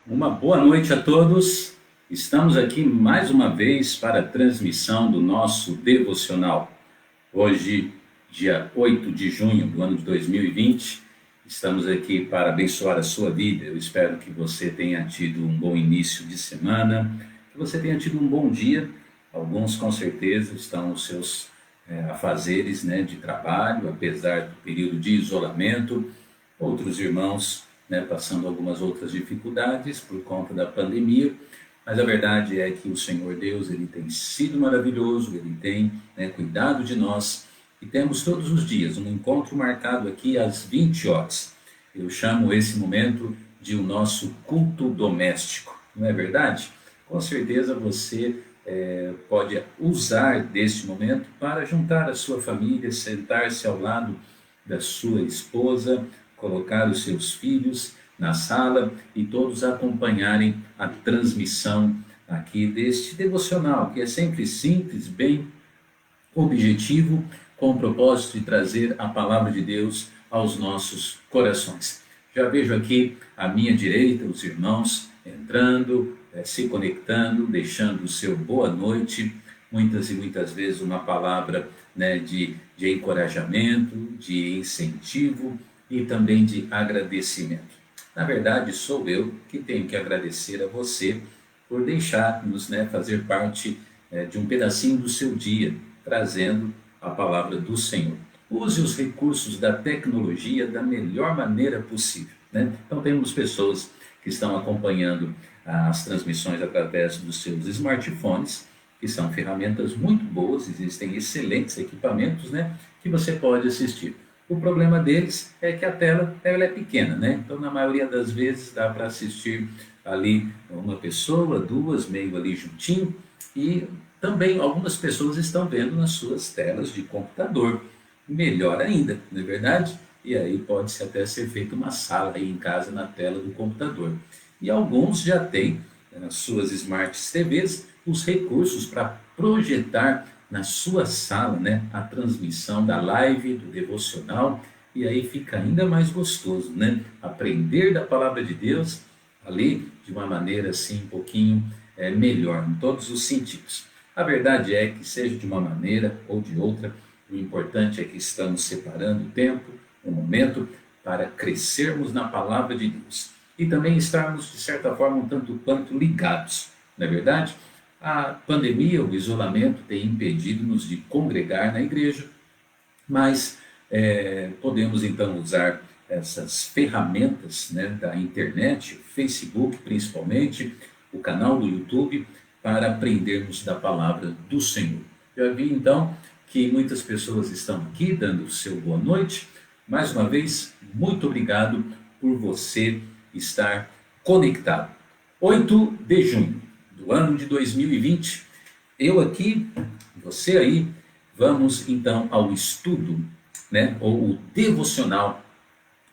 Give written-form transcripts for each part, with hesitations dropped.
Uma boa noite a todos. Estamos aqui mais uma vez para a transmissão do nosso devocional. Hoje, dia 8 de junho do ano de 2020, estamos aqui para abençoar a sua vida. Eu espero que você tenha tido um bom início de semana, que você tenha tido um bom dia. Alguns com certeza estão nos seus afazeres, de trabalho, apesar do período de isolamento. Outros irmãos, passando algumas outras dificuldades por conta da pandemia, mas a verdade é que o Senhor Deus, ele tem sido maravilhoso, ele tem cuidado de nós, e temos todos os dias um encontro marcado aqui às 20 horas. Eu chamo esse momento de o nosso culto doméstico, não é verdade? Com certeza você pode usar deste momento para juntar a sua família, sentar-se ao lado da sua esposa, colocar os seus filhos na sala e todos acompanharem a transmissão aqui deste devocional, que é sempre simples, bem objetivo, com o propósito de trazer a palavra de Deus aos nossos corações. Já vejo aqui à minha direita os irmãos entrando, se conectando, deixando o seu boa noite, muitas e muitas vezes uma palavra de encorajamento, de incentivo e também de agradecimento. Na verdade, sou eu que tenho que agradecer a você por deixar-nos fazer parte de um pedacinho do seu dia, trazendo a palavra do Senhor. Use os recursos da tecnologia da melhor maneira possível. Então, temos pessoas que estão acompanhando as transmissões através dos seus smartphones, que são ferramentas muito boas, existem excelentes equipamentos que você pode assistir. O problema deles é que a tela ela é pequena, então na maioria das vezes dá para assistir ali uma pessoa, duas, meio ali juntinho, e também algumas pessoas estão vendo nas suas telas de computador, melhor ainda, não é verdade? E aí pode-se até ser feita uma sala aí em casa na tela do computador. E alguns já têm nas suas Smart TVs os recursos para projetar na sua sala a transmissão da live, do devocional, e aí fica ainda mais gostoso, aprender da palavra de Deus ali de uma maneira assim um pouquinho melhor, em todos os sentidos. A verdade é que seja de uma maneira ou de outra, o importante é que estamos separando o tempo, o momento, para crescermos na palavra de Deus. E também estarmos, de certa forma, um tanto quanto ligados, não é verdade? A pandemia, o isolamento tem impedido-nos de congregar na igreja, mas podemos então usar essas ferramentas da internet, Facebook principalmente, o canal do YouTube, para aprendermos da palavra do Senhor. Já vi então que muitas pessoas estão aqui dando o seu boa noite. Mais uma vez, muito obrigado por você estar conectado. 8 de junho do ano de 2020, eu aqui, você aí, vamos então ao estudo, ou o devocional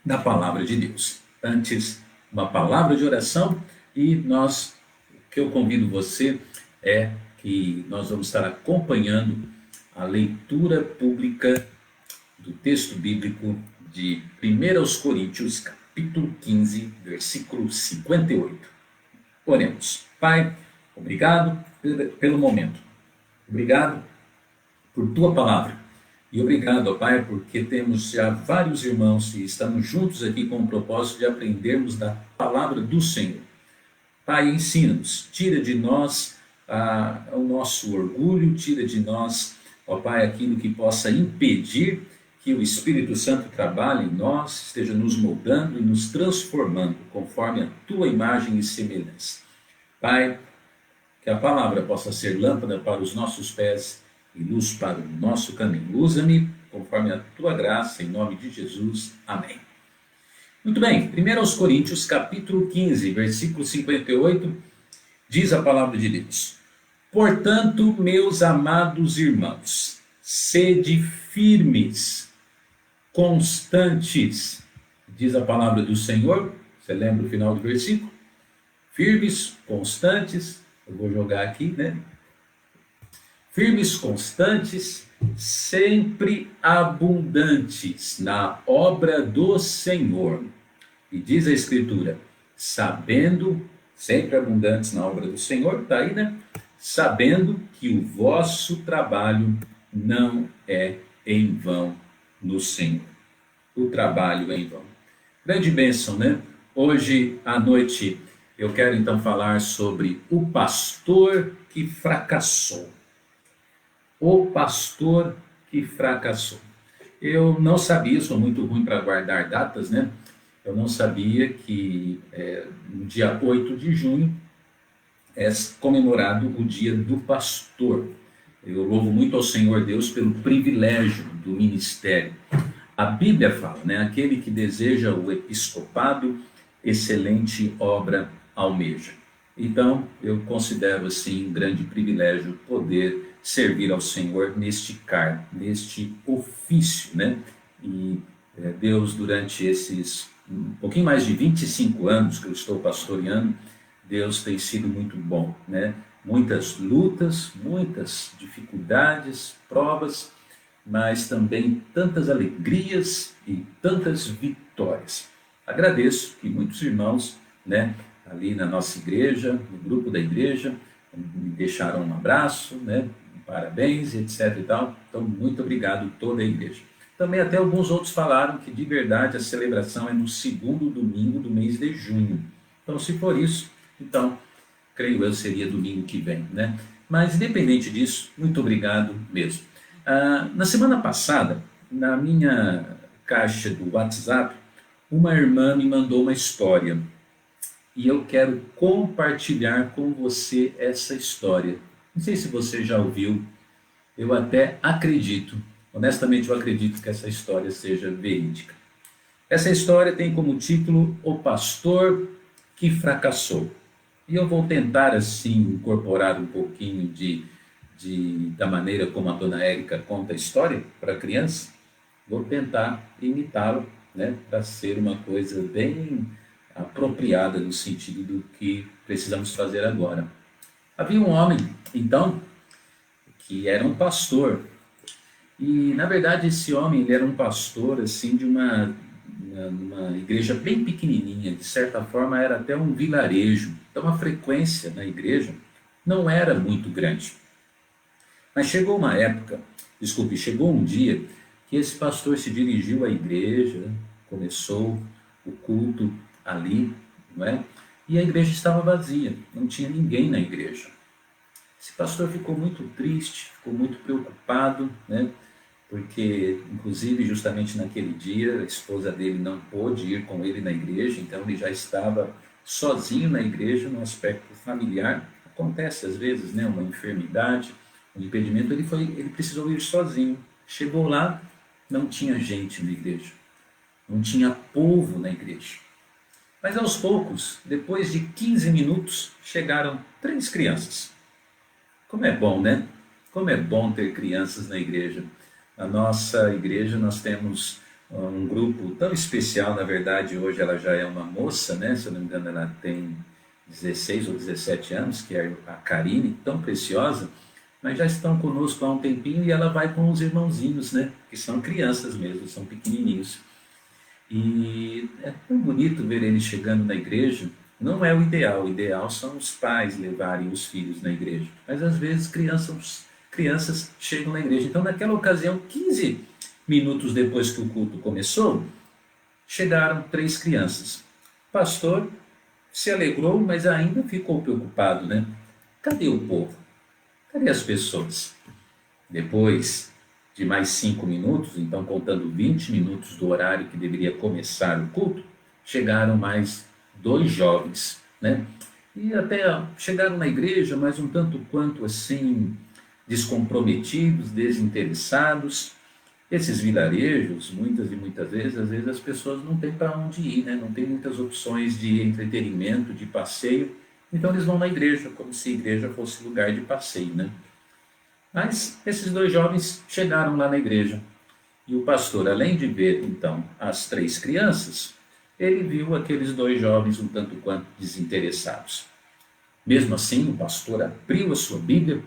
da palavra de Deus. Antes, uma palavra de oração, e o que eu convido você é que nós vamos estar acompanhando a leitura pública do texto bíblico de 1 Coríntios, capítulo 15, versículo 58. Oremos. Pai, obrigado pelo momento. Obrigado por tua palavra. E obrigado, ó Pai, porque temos já vários irmãos e estamos juntos aqui com o propósito de aprendermos da palavra do Senhor. Pai, ensina-nos, tira de nós o nosso orgulho, tira de nós, ó Pai, aquilo que possa impedir que o Espírito Santo trabalhe em nós, esteja nos moldando e nos transformando conforme a tua imagem e semelhança. Pai, que a palavra possa ser lâmpada para os nossos pés e luz para o nosso caminho. Usa-me conforme a tua graça, em nome de Jesus. Amém. Muito bem, 1 Coríntios, capítulo 15, versículo 58, diz a palavra de Deus: Portanto, meus amados irmãos, sede firmes, constantes, diz a palavra do Senhor. Você lembra o final do versículo? Firmes, constantes, eu vou jogar aqui, Firmes, constantes, sempre abundantes na obra do Senhor. E diz a Escritura, sabendo sempre abundantes na obra do Senhor, está aí, né? Sabendo que o vosso trabalho não é em vão no Senhor. O trabalho é em vão. Grande bênção, né? Hoje à noite eu quero então falar sobre o pastor que fracassou. O pastor que fracassou. Eu não sabia, sou muito ruim para guardar datas, né? Eu não sabia que no dia 8 de junho é comemorado o dia do pastor. Eu louvo muito ao Senhor Deus pelo privilégio do ministério. A Bíblia fala, né? Aquele que deseja o episcopado, excelente obra almeja. Então, eu considero assim um grande privilégio poder servir ao Senhor neste cargo, neste ofício, né? E Deus, durante esses um pouquinho mais de 25 anos que eu estou pastoreando, Deus tem sido muito bom, né? Muitas lutas, muitas dificuldades, provas, mas também tantas alegrias e tantas vitórias. Agradeço que muitos irmãos, né, ali na nossa igreja, no grupo da igreja, me deixaram um abraço, né, parabéns, etc e tal. Então, muito obrigado toda a igreja. Também até alguns outros falaram que de verdade a celebração é no segundo domingo do mês de junho. Então, se for isso, então, creio eu, seria domingo que vem, né? Mas, independente disso, muito obrigado mesmo. Na semana passada, na minha caixa do WhatsApp, uma irmã me mandou uma história. E eu quero compartilhar com você essa história. Não sei se você já ouviu, eu até acredito, honestamente eu acredito que essa história seja verídica. Essa história tem como título O Pastor que Fracassou. E eu vou tentar, assim, incorporar um pouquinho da maneira como a dona Érica conta a história para a criança. Vou tentar imitá-lo, né, para ser uma coisa bem apropriada no sentido do que precisamos fazer agora. Havia um homem, então, que era um pastor. E, na verdade, esse homem ele era um pastor assim, de uma igreja bem pequenininha. De certa forma, era até um vilarejo. Então, a frequência na igreja não era muito grande. Mas chegou um dia que esse pastor se dirigiu à igreja, começou o culto ali, não é? E a igreja estava vazia, não tinha ninguém na igreja. Esse pastor ficou muito triste, ficou muito preocupado, né? Porque, inclusive, justamente naquele dia, a esposa dele não pôde ir com ele na igreja, então ele já estava sozinho na igreja, no aspecto familiar. Acontece às vezes, né? Uma enfermidade, um impedimento, ele precisou ir sozinho. Chegou lá, não tinha gente na igreja, não tinha povo na igreja. Mas aos poucos, depois de 15 minutos, chegaram 3 crianças. Como é bom, né? Como é bom ter crianças na igreja. Na nossa igreja nós temos um grupo tão especial, na verdade hoje ela já é uma moça, né? Se eu não me engano ela tem 16 ou 17 anos, que é a Karine, tão preciosa, mas já estão conosco há um tempinho e ela vai com os irmãozinhos, né? Que são crianças mesmo, são pequenininhos. E é tão bonito ver eles chegando na igreja. Não é o ideal são os pais levarem os filhos na igreja, mas às vezes crianças chegam na igreja. Então, naquela ocasião, 15 minutos depois que o culto começou, chegaram 3 crianças. O pastor se alegrou, mas ainda ficou preocupado, né? Cadê o povo? Cadê as pessoas? Depois de mais 5 minutos, então contando 20 minutos do horário que deveria começar o culto, chegaram mais 2 jovens, né? E até chegaram na igreja, mas um tanto quanto assim, descomprometidos, desinteressados. Esses vilarejos, muitas e muitas vezes, às vezes as pessoas não têm para onde ir, né? Não tem muitas opções de entretenimento, de passeio, então eles vão na igreja, como se a igreja fosse lugar de passeio, né? Mas esses 2 jovens chegaram lá na igreja e o pastor, além de ver então as 3 crianças, ele viu aqueles 2 jovens um tanto quanto desinteressados. Mesmo assim, o pastor abriu a sua Bíblia,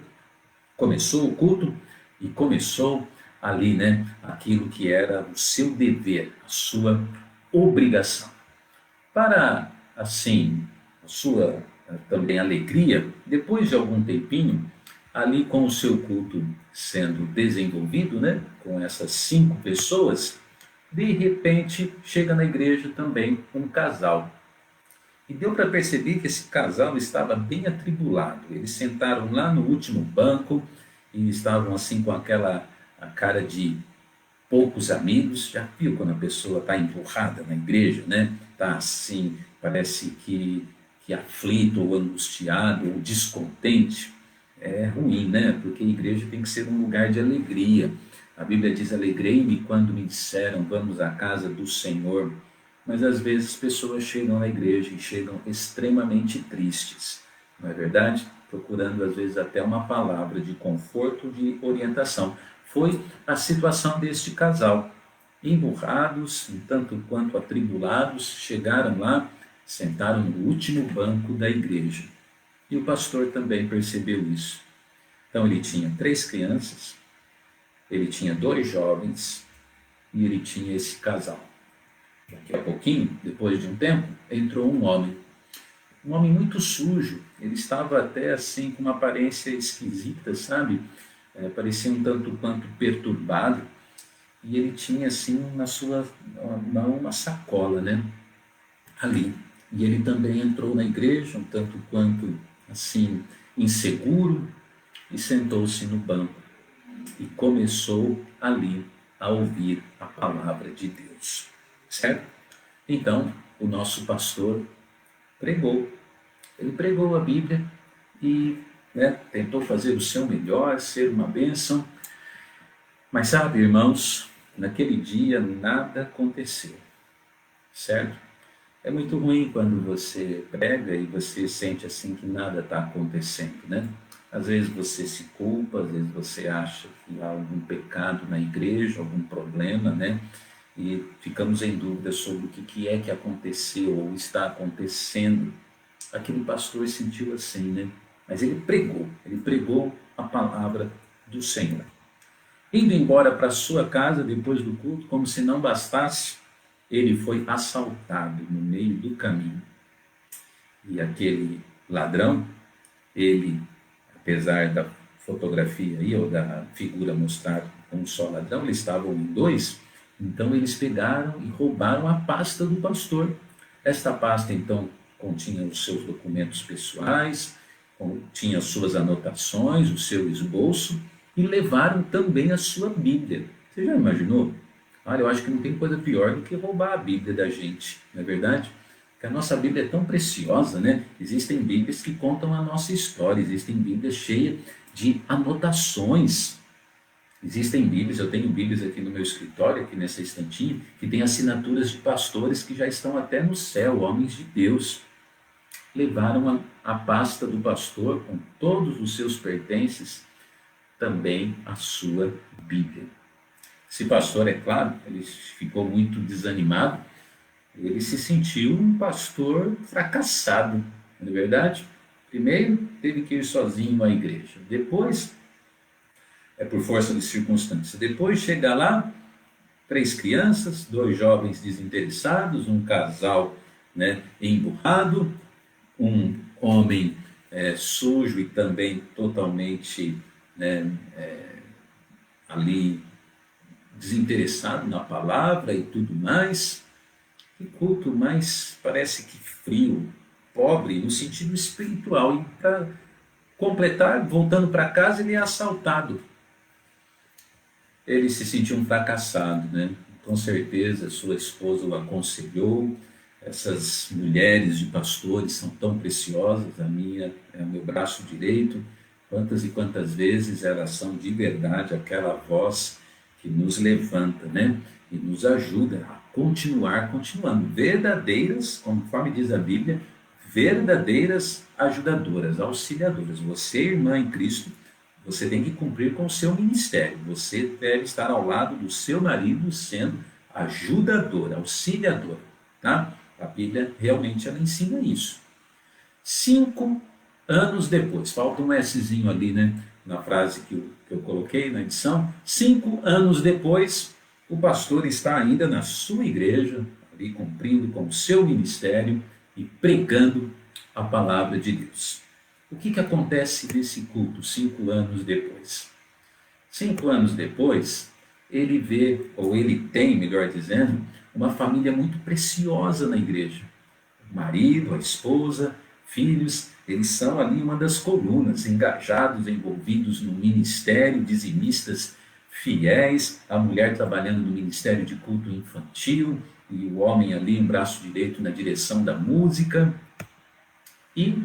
começou o culto e começou ali, né, aquilo que era o seu dever, a sua obrigação. Para, assim, a sua também alegria, depois de algum tempinho, ali com o seu culto sendo desenvolvido, né, com essas 5 pessoas, de repente chega na igreja também um casal. E deu para perceber que esse casal estava bem atribulado. Eles sentaram lá no último banco e estavam assim com aquela a cara de poucos amigos. Já viu quando a pessoa está empurrada na igreja, né? Está assim, parece que aflito ou angustiado ou descontente. É ruim, né? Porque a igreja tem que ser um lugar de alegria. A Bíblia diz: alegrei-me quando me disseram, vamos à casa do Senhor. Mas às vezes pessoas chegam na igreja e chegam extremamente tristes, não é verdade? Procurando às vezes até uma palavra de conforto, de orientação. Foi a situação deste casal. Emburrados, um tanto quanto atribulados, chegaram lá, sentaram no último banco da igreja. E o pastor também percebeu isso. Então ele tinha 3 crianças, ele tinha 2 jovens e ele tinha esse casal. Daqui a pouquinho, depois de um tempo, entrou um homem muito sujo. Ele estava até assim com uma aparência esquisita, sabe? Parecia um tanto quanto perturbado. E ele tinha assim na sua mão uma sacola, né? Ali. E ele também entrou na igreja, um tanto quanto assim inseguro, e sentou-se no banco e começou ali a ouvir a palavra de Deus. Certo? Então, o nosso pastor pregou. Ele pregou a Bíblia e tentou fazer o seu melhor, ser uma bênção. Mas sabe, irmãos, naquele dia nada aconteceu. Certo? É muito ruim quando você prega e você sente assim que nada está acontecendo, né? Às vezes você se culpa, às vezes você acha que há algum pecado na igreja, algum problema, né? E ficamos em dúvida sobre o que é que aconteceu ou está acontecendo. Aquele pastor sentiu assim, né? Mas ele pregou a palavra do Senhor. Indo embora para sua casa depois do culto, como se não bastasse, ele foi assaltado no meio do caminho. E aquele ladrão, ele, apesar da fotografia aí, ou da figura mostrar um só ladrão, eles estavam em 2. Então eles pegaram e roubaram a pasta do pastor. Esta pasta então continha os seus documentos pessoais, continha as suas anotações, o seu esboço, e levaram também a sua Bíblia. Você já imaginou? Olha, eu acho que não tem coisa pior do que roubar a Bíblia da gente, não é verdade? Porque a nossa Bíblia é tão preciosa, né? Existem Bíblias que contam a nossa história, existem Bíblias cheias de anotações. Existem Bíblias, eu tenho Bíblias aqui no meu escritório, aqui nessa estantinha, que tem assinaturas de pastores que já estão até no céu, homens de Deus. Levaram a pasta do pastor com todos os seus pertences, também a sua Bíblia. Esse pastor, é claro, ele ficou muito desanimado, ele se sentiu um pastor fracassado, não é verdade? Primeiro, teve que ir sozinho à igreja, depois, por força de circunstâncias, depois chega lá, 3 crianças, 2 jovens desinteressados, um casal emburrado, um homem sujo e também totalmente ali desinteressado na palavra e tudo mais. Que culto mais parece que frio, pobre no sentido espiritual. E para completar, voltando para casa, ele é assaltado. Ele se sentiu um fracassado, né? Com certeza sua esposa o aconselhou. Essas mulheres de pastores são tão preciosas, a minha é o meu braço direito. Quantas e quantas vezes elas são de verdade aquela voz que nos levanta, né? E nos ajuda a continuar continuando. Verdadeiras, conforme diz a Bíblia, verdadeiras ajudadoras, auxiliadoras. Você, irmã em Cristo, você tem que cumprir com o seu ministério. Você deve estar ao lado do seu marido sendo ajudadora, auxiliadora, tá? A Bíblia realmente ela ensina isso. 5 anos depois, falta um Szinho ali, né? Na frase que eu coloquei na edição. 5 anos depois, o pastor está ainda na sua igreja, ali cumprindo com o seu ministério e pregando a palavra de Deus. O que acontece nesse culto 5 anos depois? 5 anos depois, ele vê, ou ele tem, melhor dizendo, uma família muito preciosa na igreja. O marido, a esposa, filhos, eles são ali uma das colunas, engajados, envolvidos no ministério, dizimistas fiéis, a mulher trabalhando no ministério de culto infantil, e o homem ali em braço direito na direção da música. E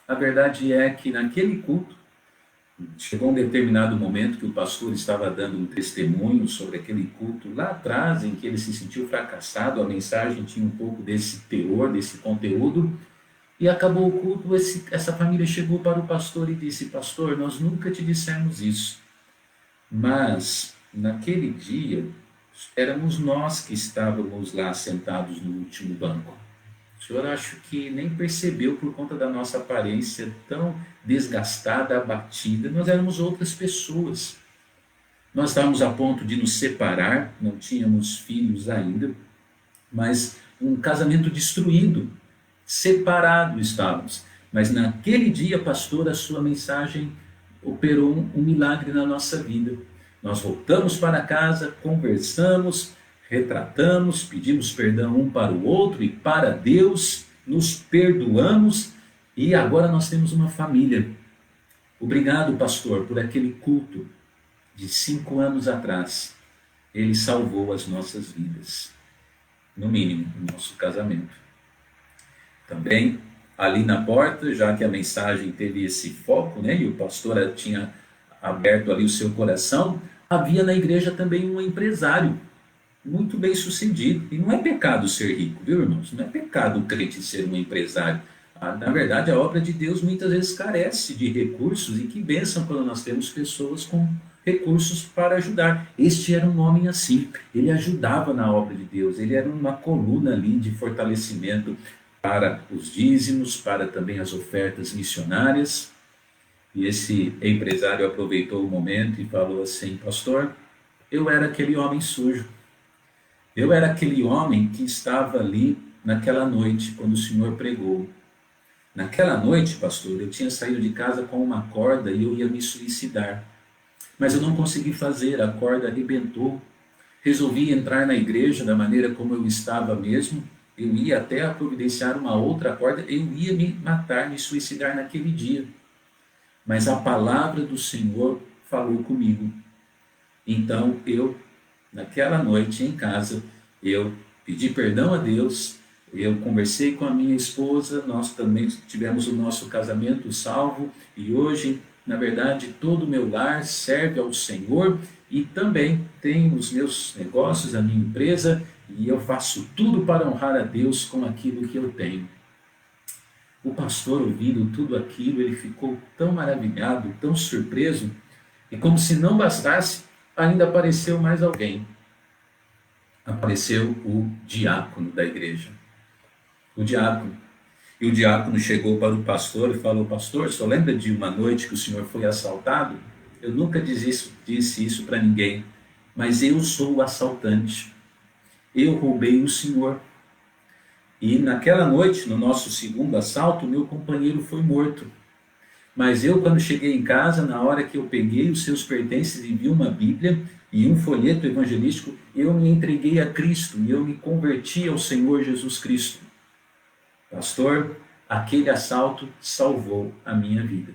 a verdade é que naquele culto, chegou um determinado momento que o pastor estava dando um testemunho sobre aquele culto lá atrás, em que ele se sentiu fracassado, a mensagem tinha um pouco desse teor, desse conteúdo, e acabou o culto, essa família chegou para o pastor e disse: pastor, nós nunca te dissemos isso, mas naquele dia éramos nós que estávamos lá sentados no último banco. O senhor acho que nem percebeu por conta da nossa aparência tão desgastada, abatida. Nós éramos outras pessoas. Nós estávamos a ponto de nos separar, não tínhamos filhos ainda, mas um casamento destruído, separado estávamos. Mas naquele dia, pastor, a sua mensagem operou um milagre na nossa vida. Nós voltamos para casa, conversamos, retratamos, pedimos perdão um para o outro e para Deus, nos perdoamos e agora nós temos uma família. Obrigado, pastor, por aquele culto de 5 anos atrás. Ele salvou as nossas vidas, no mínimo, o nosso casamento. Também, ali na porta, já que a mensagem teve esse foco, né, e o pastor tinha aberto ali o seu coração, havia na igreja também um empresário, muito bem sucedido. E não é pecado ser rico, viu, irmãos? Não é pecado o crente ser um empresário. Na verdade, a obra de Deus muitas vezes carece de recursos, e que bênção quando nós temos pessoas com recursos para ajudar. Este era um homem assim, ele ajudava na obra de Deus, ele era uma coluna ali de fortalecimento para os dízimos, para também as ofertas missionárias. E esse empresário aproveitou o momento e falou assim: pastor, eu era aquele homem sujo. Eu era aquele homem que estava ali naquela noite, quando o senhor pregou. Naquela noite, pastor, eu tinha saído de casa com uma corda e eu ia me suicidar. Mas eu não consegui fazer, a corda arrebentou. Resolvi entrar na igreja da maneira como eu estava mesmo. Eu ia até providenciar uma outra corda, eu ia me matar, me suicidar naquele dia. Mas a palavra do Senhor falou comigo. Então eu, naquela noite em casa, eu pedi perdão a Deus, eu conversei com a minha esposa, nós também tivemos o nosso casamento salvo, e hoje, na verdade, todo o meu lar serve ao Senhor, e também tenho os meus negócios, a minha empresa, e eu faço tudo para honrar a Deus com aquilo que eu tenho. O pastor, ouvindo tudo aquilo, ele ficou tão maravilhado, tão surpreso, e como se não bastasse, ainda apareceu mais alguém. Apareceu o diácono da igreja. O diácono. E o diácono chegou para o pastor e falou: pastor, só lembra de uma noite que o senhor foi assaltado? Eu nunca disse isso para ninguém, mas eu sou o assaltante. Eu roubei o senhor. E naquela noite, no nosso segundo assalto, meu companheiro foi morto. Mas eu, quando cheguei em casa, na hora que eu peguei os seus pertences e vi uma Bíblia e um folheto evangelístico, eu me entreguei a Cristo e eu me converti ao Senhor Jesus Cristo. Pastor, aquele assalto salvou a minha vida.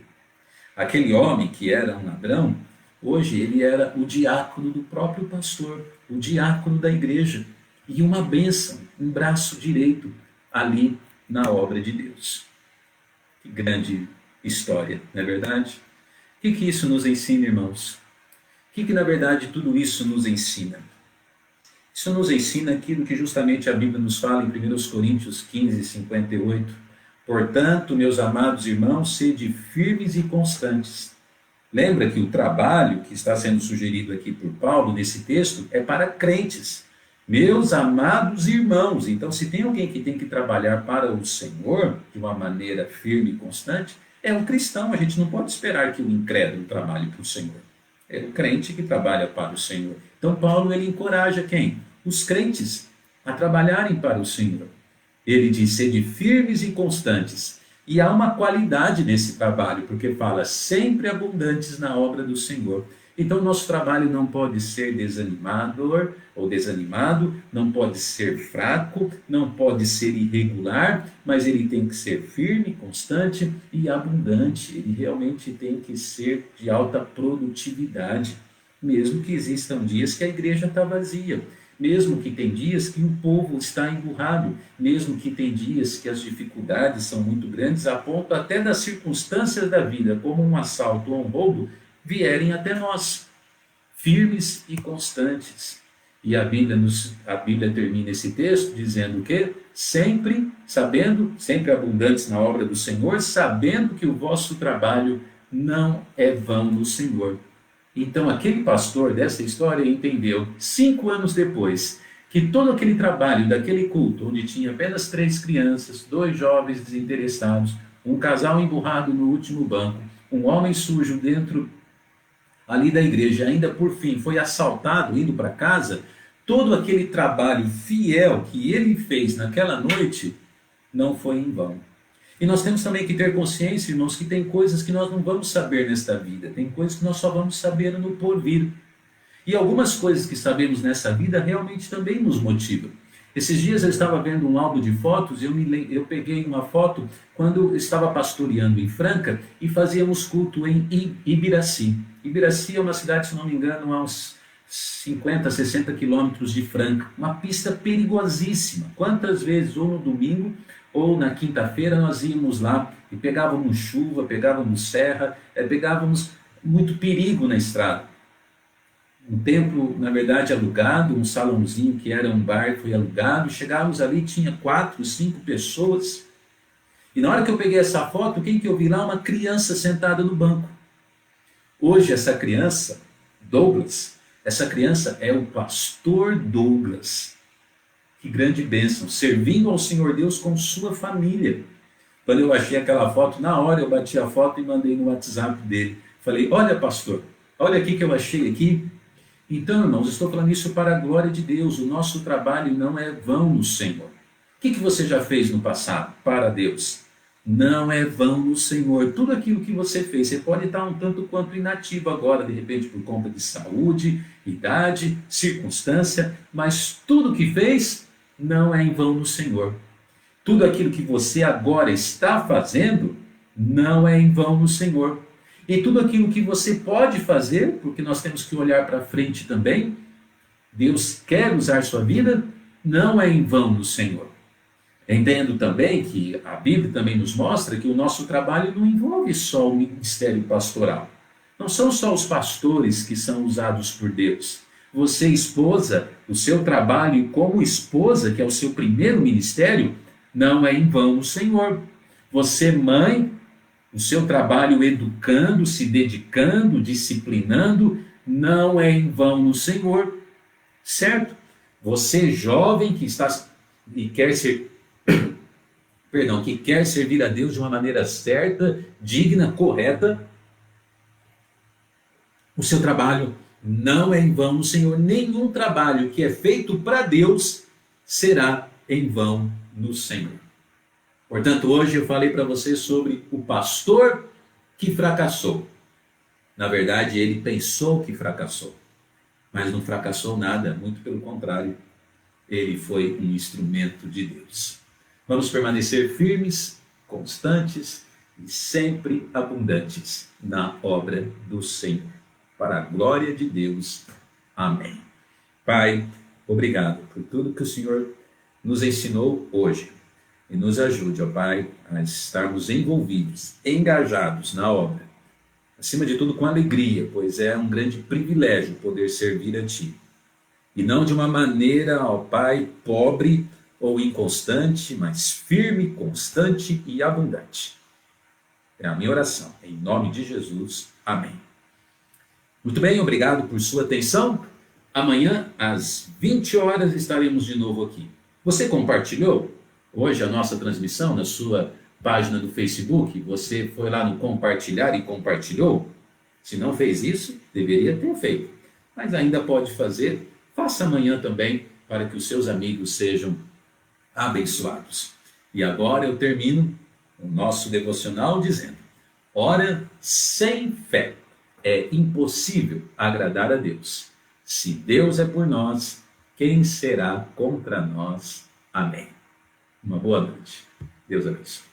Aquele homem que era um ladrão, hoje ele era o diácono do próprio pastor, o diácono da igreja, e uma bênção, um braço direito ali na obra de Deus. Que grande história, não é verdade? O que isso nos ensina, irmãos? O que na verdade tudo isso nos ensina? Isso nos ensina aquilo que justamente a Bíblia nos fala em 1 Coríntios 15, 58. Portanto, meus amados irmãos, sede firmes e constantes. Lembra que o trabalho que está sendo sugerido aqui por Paulo nesse texto é para crentes. Meus amados irmãos. Então, se tem alguém que tem que trabalhar para o Senhor de uma maneira firme e constante, é um cristão. A gente não pode esperar que o incrédulo trabalhe para o Senhor. É o crente que trabalha para o Senhor. Então, Paulo, ele encoraja quem? Os crentes a trabalharem para o Senhor. Ele diz: sede firmes e constantes, E há uma qualidade nesse trabalho, porque fala sempre abundantes na obra do Senhor. Então, nosso trabalho não pode ser desanimador ou desanimado, não pode ser fraco, não pode ser irregular, mas ele tem que ser firme, constante e abundante. Ele realmente tem que ser de alta produtividade, mesmo que existam dias que a igreja está vazia, mesmo que tem dias que o povo está emburrado, mesmo que tem dias que as dificuldades são muito grandes, a ponto até das circunstâncias da vida, como um assalto ou um roubo, vierem até nós, firmes e constantes. E a Bíblia termina esse texto dizendo que sempre sabendo, sempre abundantes na obra do Senhor, sabendo que o vosso trabalho não é vão no Senhor. Então aquele pastor dessa história entendeu, 5 anos depois, que todo aquele trabalho daquele culto, onde tinha apenas 3 crianças, 2 jovens desinteressados, um casal emburrado no último banco, um homem sujo dentro ali da igreja, ainda por fim foi assaltado indo para casa, todo aquele trabalho fiel que ele fez naquela noite não foi em vão. E nós temos também que ter consciência, irmãos, que tem coisas que nós não vamos saber nesta vida, tem coisas que nós só vamos saber no porvir. E algumas coisas que sabemos nessa vida realmente também nos motivam. Esses dias eu estava vendo um álbum de fotos, eu peguei uma foto quando eu estava pastoreando em Franca e fazíamos culto em Ibiraci. Ibiraci é uma cidade, se não me engano, a uns 50, 60 quilômetros de Franca. Uma pista perigosíssima. Quantas vezes, ou no domingo, ou na quinta-feira, nós íamos lá e pegávamos chuva, pegávamos serra, pegávamos muito perigo na estrada. Um templo, na verdade, alugado, um salãozinho que era um bar, foi alugado. Chegávamos ali, tinha 4, 5 pessoas. E na hora que eu peguei essa foto, quem que eu vi lá? Uma criança sentada no banco. Hoje essa criança, Douglas, essa criança é o pastor Douglas. Que grande bênção, servindo ao Senhor Deus com sua família. Quando eu achei aquela foto, na hora eu bati a foto e mandei no WhatsApp dele. Falei, olha pastor, olha aqui que eu achei aqui. Então, irmãos, estou falando isso para a glória de Deus. O nosso trabalho não é vão no Senhor. O que você já fez no passado para Deus? Não é vão no Senhor. Tudo aquilo que você fez, você pode estar um tanto quanto inativo agora, de repente por conta de saúde, idade, circunstância, mas tudo que fez não é em vão no Senhor. Tudo aquilo que você agora está fazendo não é em vão no Senhor. E tudo aquilo que você pode fazer, porque nós temos que olhar para frente também, Deus quer usar sua vida, não é em vão no Senhor. Entendo também que a Bíblia também nos mostra que o nosso trabalho não envolve só o ministério pastoral. Não são só os pastores que são usados por Deus. Você, esposa, o seu trabalho como esposa, que é o seu primeiro ministério, não é em vão no Senhor. Você, mãe, o seu trabalho educando, se dedicando, disciplinando, não é em vão no Senhor, certo? Você jovem que está e quer ser, que quer servir a Deus de uma maneira certa, digna, correta, o seu trabalho não é em vão no Senhor. Nenhum trabalho que é feito para Deus será em vão no Senhor. Portanto, hoje eu falei para você sobre o pastor que fracassou. Na verdade, ele pensou que fracassou, mas não fracassou nada, muito pelo contrário. Ele foi um instrumento de Deus. Vamos permanecer firmes, constantes e sempre abundantes na obra do Senhor. Para a glória de Deus. Amém. Pai, obrigado por tudo que o Senhor nos ensinou hoje. E nos ajude, ó Pai, a estarmos envolvidos, engajados na obra. Acima de tudo com alegria, pois é um grande privilégio poder servir a Ti. E não de uma maneira, ó Pai, pobre ou inconstante, mas firme, constante e abundante. É a minha oração. Em nome de Jesus. Amém. Muito bem, obrigado por sua atenção. Amanhã, às 20 horas, estaremos de novo aqui. Você compartilhou hoje a nossa transmissão na sua página do Facebook? Você foi lá no compartilhar e compartilhou? Se não fez isso, deveria ter feito. Mas ainda pode fazer. Faça amanhã também, para que os seus amigos sejam abençoados. E agora eu termino o nosso devocional dizendo: ora, sem fé é impossível agradar a Deus. Se Deus é por nós, quem será contra nós? Amém. Uma boa noite. Deus abençoe.